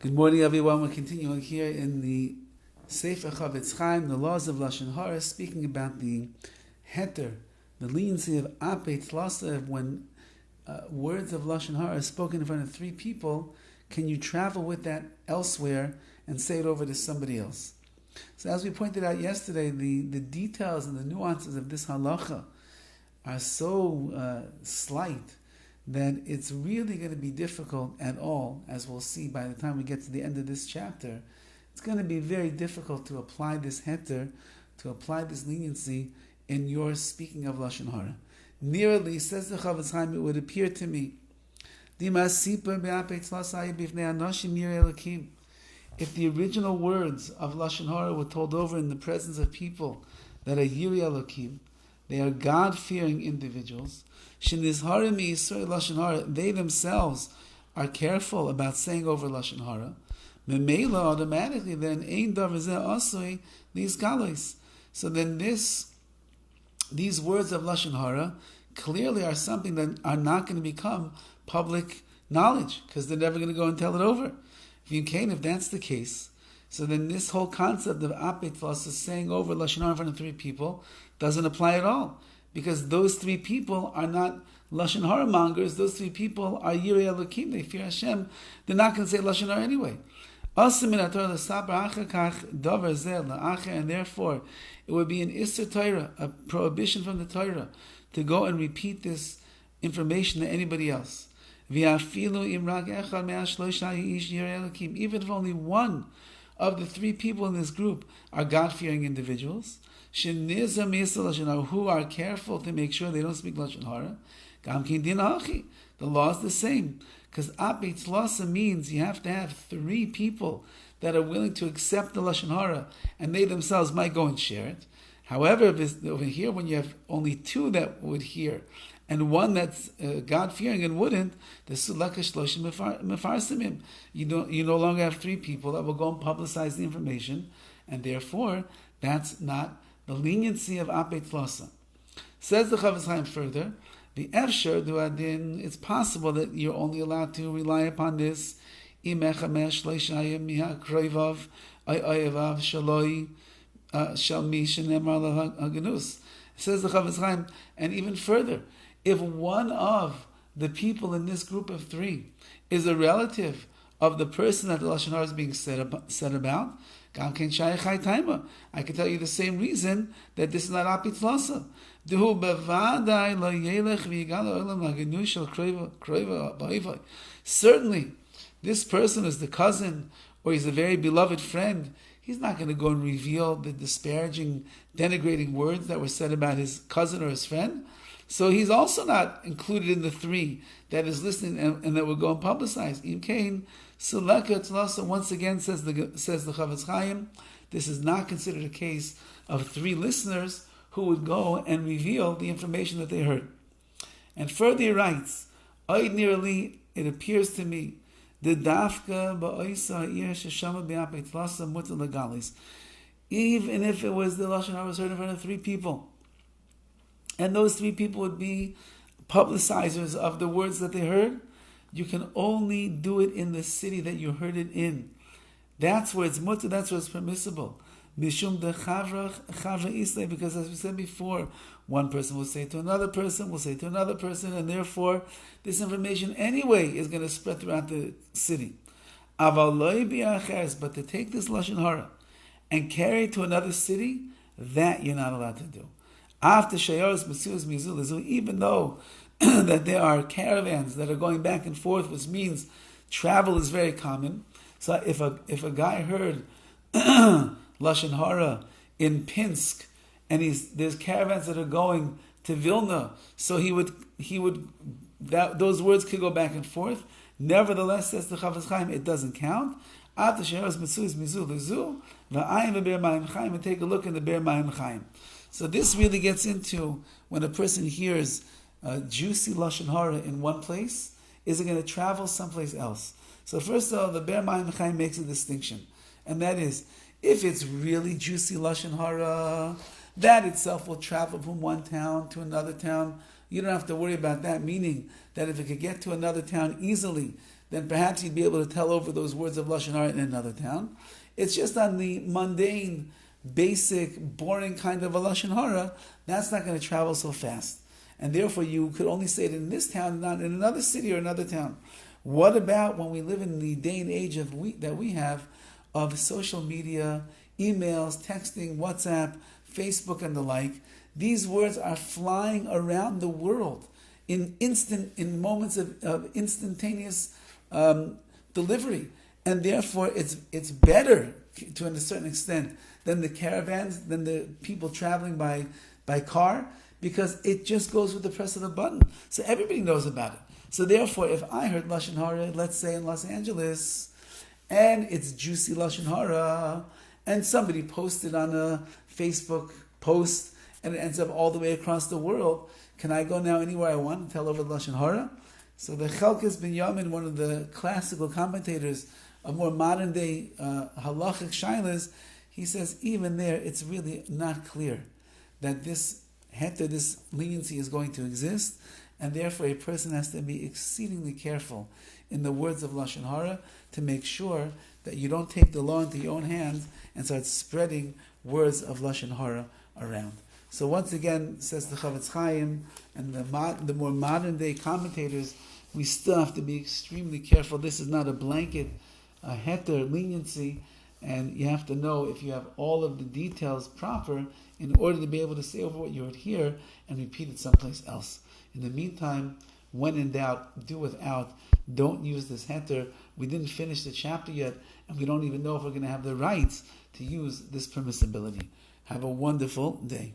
Good morning, everyone. We're continuing here in the Sefer CHOFETZ the laws of Lashon HaRa, speaking about the heter, the leniency of apet when words of Lashon HaRa are spoken in front of three people. Can you travel with that elsewhere and say it over to somebody else? So as we pointed out yesterday, the details and the nuances of this halacha are so slight that it's really going to be difficult at all, as we'll see by the time we get to the end of this chapter. It's going to be very difficult to apply this heter, to apply this leniency in your speaking of Lashon HaRa. Nearly, says the CHOFETZ, it would appear to me, if the original words of Lashon HaRa were told over in the presence of people that are Yirei Elokim, they are God-fearing individuals, they themselves are careful about saying over Lashon HaRa, Memela automatically then ein davar zeh asoi these galos. So then these words of Lashon HaRa clearly are something that are not going to become public knowledge because they're never going to go and tell it over. If that's the case, so then this whole concept of apet tlas is saying over Lashon HaRa in front of three people doesn't apply at all, because those three people are not Lashon HaRa mongers. Those three people are Yirei Elokim. They fear Hashem. They're not going to say Lashon HaRa anyway. And therefore, it would be an Isser Torah, a prohibition from the Torah, to go and repeat this information to anybody else. Even if only one of the three people in this group are God-fearing individuals, who are careful to make sure they don't speak Lashon HaRa, the law is the same. Because apet lasa means you have to have three people that are willing to accept the Lashon HaRa, and they themselves might go and share it. However, over here, when you have only two that would hear, and one that's God-fearing and wouldn't, the sulakash loshim mefarsimim. You no longer have three people that will go and publicize the information, and therefore, that's not the leniency of apet lasa. Says the CHOFETZ further, the efshar duadin, it's possible that you're only allowed to rely upon this. Says the CHOFETZ, and even further, if one of the people in this group of three is a relative of the person that the Lashon HaRa is being said about, I can tell you the same reason that this is not apet lasa. Certainly, this person is the cousin, or he's a very beloved friend. He's not going to go and reveal the disparaging, denigrating words that were said about his cousin or his friend. So he's also not included in the three that is listening and that will go and publicize. Once again, says the CHOFETZ, this is not considered a case of three listeners who would go and reveal the information that they heard. And further he writes, nearly, it appears to me, the dafka ba'oisa sheshama be'apet lasa mutar legalis. Even if it was the Lashon HaRa was heard in front of three people, and those three people would be publicizers of the words that they heard, you can only do it in the city that you heard it in. That's where it's mutar, that's where it's permissible. Mishum de chavra islay, because as we said before, one person will say to another person, will say to another person, and therefore this information anyway is going to spread throughout the city. Aval loy bi'acheres, but to take this Lashon HaRa and carry it to another city, that you're not allowed to do. After shayaros mesuas mizul, even though that there are caravans that are going back and forth, which means travel is very common. So if a guy heard Lashon HaRa in Pinsk, and there's caravans that are going to Vilna, so those words could go back and forth. Nevertheless, says the CHOFETZ, it doesn't count. After shayaros mesuas mizul lezu, va'ayim be'ber mayim chaim, and take a look in the ber mayim chaim. So this really gets into when a person hears juicy Lashon HaRa in one place, is it going to travel someplace else? So first of all, the Ber Mayim Chaim makes a distinction, and that is, if it's really juicy Lashon HaRa, that itself will travel from one town to another town. You don't have to worry about that, meaning that if it could get to another town easily, then perhaps you'd be able to tell over those words of Lashon Hara in another town. It's just on the mundane, basic, boring kind of a Lashon Hara, that's not going to travel so fast. And therefore you could only say it in this town, not in another city or another town. What about when we live in the day and age that we have of social media, emails, texting, WhatsApp, Facebook, and the like? These words are flying around the world in moments of instantaneous delivery, and therefore it's better to a certain extent than the caravans, than the people traveling by car, because it just goes with the press of the button. So everybody knows about it. So therefore, if I heard Lashon Hara, let's say in Los Angeles, and it's juicy Lashon Hara, and somebody posted on a Facebook post, and it ends up all the way across the world, can I go now anywhere I want and tell over the Lashon Hara? So the Chelkes Ben Yamin, one of the classical commentators of more modern day halachic shailas, he says even there it's really not clear that this leniency is going to exist, and therefore a person has to be exceedingly careful in the words of Lashon Hara to make sure that you don't take the law into your own hands and start spreading words of Lashon Hara around. So once again, says the CHOFETZ CHAIM and the more modern day commentators, we still have to be extremely careful. This is not a blanket heter, leniency, and you have to know if you have all of the details proper in order to be able to say over what you heard here and repeat it someplace else. In the meantime, when in doubt, do without. Don't use this heter. We didn't finish the chapter yet, and we don't even know if we're going to have the rights to use this permissibility. Have a wonderful day.